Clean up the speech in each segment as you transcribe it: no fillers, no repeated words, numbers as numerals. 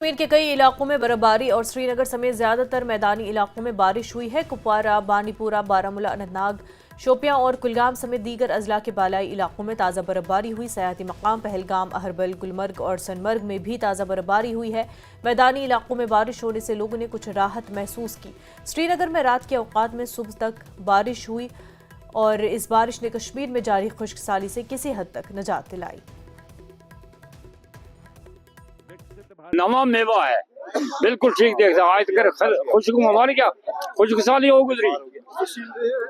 कश्मीर के कई इलाकों में बर्फबारी और श्रीनगर समेत ज्यादातर मैदानी इलाकों में बारिश हुई है। कुपवारा, बानीपुरा, बारामूला, अनंतनाग, शोपियां और कुलगाम समेत दीगर अजला के बालाई इलाकों में ताज़ा बर्फबारी हुई। सयाहती मकाम पहलगाम, अहरबल, गुलमर्ग और सनमर्ग में भी ताज़ा बर्फबारी हुई है। मैदानी इलाकों में बारिश होने से लोगों ने कुछ राहत महसूस की। श्रीनगर में रात के औकात में सुबह तक बारिश हुई और इस बारिश ने कश्मीर में जारी खुश्कसाली से किसी हद तक निजात दिलाई। नवा मेवा है, बिल्कुल ठीक देख रहा आज कर खुशक हमारी क्या खुशकसाली हो गुजरी,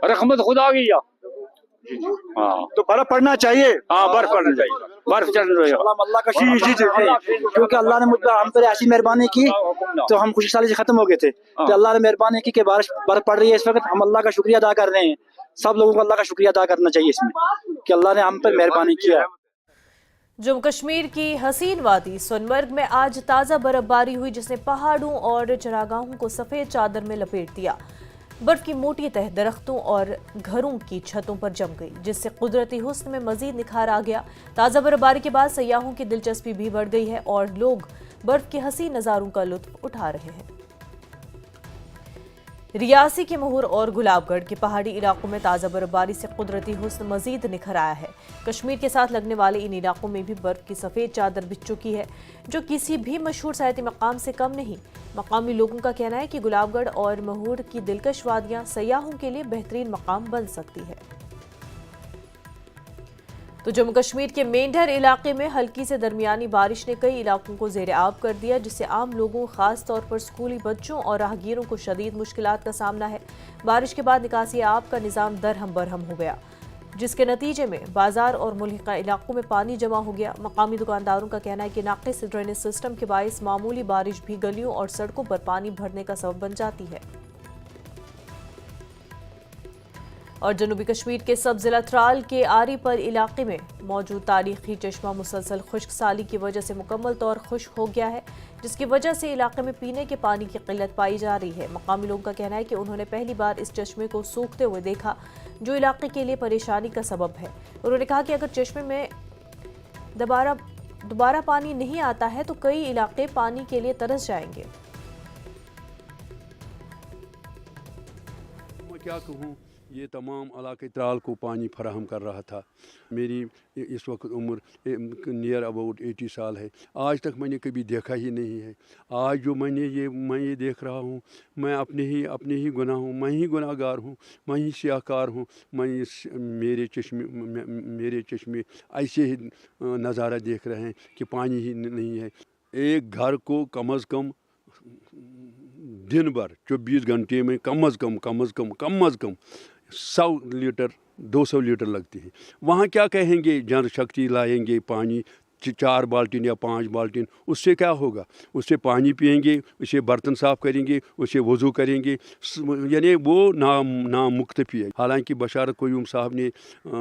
रहमत खुदा की। हाँ तो बर्फ पड़ना चाहिए। हाँ बर्फ पड़ना चाहिए, बर्फ चढ़ना चाहिए। अल्लाह का शुक्र, क्योंकि अल्लाह ने मुझ पर हम पर ऐसी मेहरबानी की तो हम खुशहाली से खत्म हो गए थे। तो अल्लाह ने मेहरबानी की कि बर्फ पड़ रही है इस वक्त। हम अल्लाह का शुक्रिया अदा कर रहे हैं। सब लोगों को अल्लाह का शुक्रिया अदा करना चाहिए इसमें कि अल्लाह ने हम पर मेहरबानी किया। जम्मू कश्मीर की हसीन वादी सोनमर्ग में आज ताज़ा बर्फबारी हुई, जिसने पहाड़ों और चरागाहों को सफ़ेद चादर में लपेट दिया। बर्फ की मोटी तह दरख्तों और घरों की छतों पर जम गई, जिससे कुदरती हुस्न में मजीद निखार आ गया। ताज़ा बर्फबारी के बाद सयाहों की दिलचस्पी भी बढ़ गई है और लोग बर्फ के हसीन नज़ारों का लुत्फ उठा रहे हैं। रियासी के महूर और गुलाबगढ़ के पहाड़ी इलाकों में ताज़ा बर्फबारी से कुदरती हुस्न मजीद निखर आया है। कश्मीर के साथ लगने वाले इन इलाकों में भी बर्फ की सफ़ेद चादर बिछ चुकी है, जो किसी भी मशहूर सयाहती मकाम से कम नहीं। मकामी लोगों का कहना है कि गुलाबगढ़ और महूर की दिलकश वादियां सयाहों के लिए बेहतरीन मकाम बन सकती है। तो जम्मू कश्मीर के मेंढर इलाके में हल्की से दरमियानी बारिश ने कई इलाकों को जेर आब कर दिया, जिससे आम लोगों, खास तौर पर स्कूली बच्चों और राहगीरों को शदीद मुश्किलात का सामना है। बारिश के बाद निकासी आब का निज़ाम दरहम बरहम हो गया, जिसके नतीजे में बाजार और मुल्हिका इलाकों में पानी जमा हो गया। मकामी दुकानदारों का कहना है कि नाक़िस ड्रेनेज सिस्टम के बायस मामूली बारिश भी गलियों और सड़कों पर पानी भरने का सबब बन जाती है। और जनूबी कश्मीर के सब जिला त्राल के आरीपर इलाके में मौजूद तारीखी चश्मा मुसलसल खुश्क साली की वजह से मुकम्मल तौर खुश्क हो गया है, जिसकी वजह से इलाके में पीने के पानी की किल्लत पाई जा रही है। मकामी लोगों का कहना है कि उन्होंने पहली बार इस चश्मे को सूखते हुए देखा, जो इलाके के लिए परेशानी का सबब है। उन्होंने कहा कि अगर चश्मे में दोबारा पानी नहीं आता है तो कई इलाके पानी के लिए तरस जाएंगे। क्या कहूँ, ये तमाम इलाके त्राल को पानी फराहम कर रहा था। मेरी इस वक्त उम्र नियर अबाउट 80 साल है। आज तक मैंने कभी देखा ही नहीं है। आज जो मैं ये देख रहा हूँ, मैं अपने ही गुनाह हूँ, मैं ही गुनाहगार हूँ, मैं ही सियाहकार हूँ। मेरे चश्मे ऐसे ही नज़ारा देख रहे हैं कि पानी ही नहीं है। एक घर को कम अज़ कम दिन भर 24 घंटे में कम अज़ कम 100 लीटर 200 लीटर लगती है। वहाँ क्या कहेंगे, जन शक्ति लाएंगे पानी 4 बाल्टीन या 5 बाल्टीन, उससे क्या होगा? उससे पानी पिएंगे, उससे बर्तन साफ़ करेंगे, उससे वज़ू करेंगे, यानी वो नामुक्तफ़ी है। हालांकि बशारत क़य्यूम साहब ने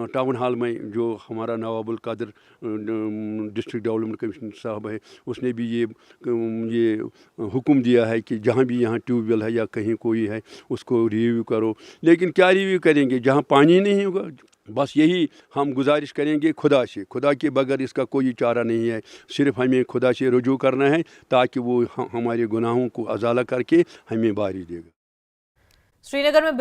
टाउन हॉल में, जो हमारा नवाबुल कादिर डिस्ट्रिक्ट डेवलपमेंट कमिश्नर साहब है, उसने भी ये हुक्म दिया है कि जहाँ भी यहाँ ट्यूबवेल है या कहीं कोई है उसको रिव्यू करो। लेकिन क्या रिव्यू करेंगे जहाँ पानी नहीं होगा? बस यही हम गुजारिश करेंगे खुदा से, खुदा के बगैर इसका कोई चारा नहीं है। सिर्फ हमें खुदा से रुजू करना है ताकि वो हमारे गुनाहों को अज़ाला करके हमें बारी देगा। श्रीनगर में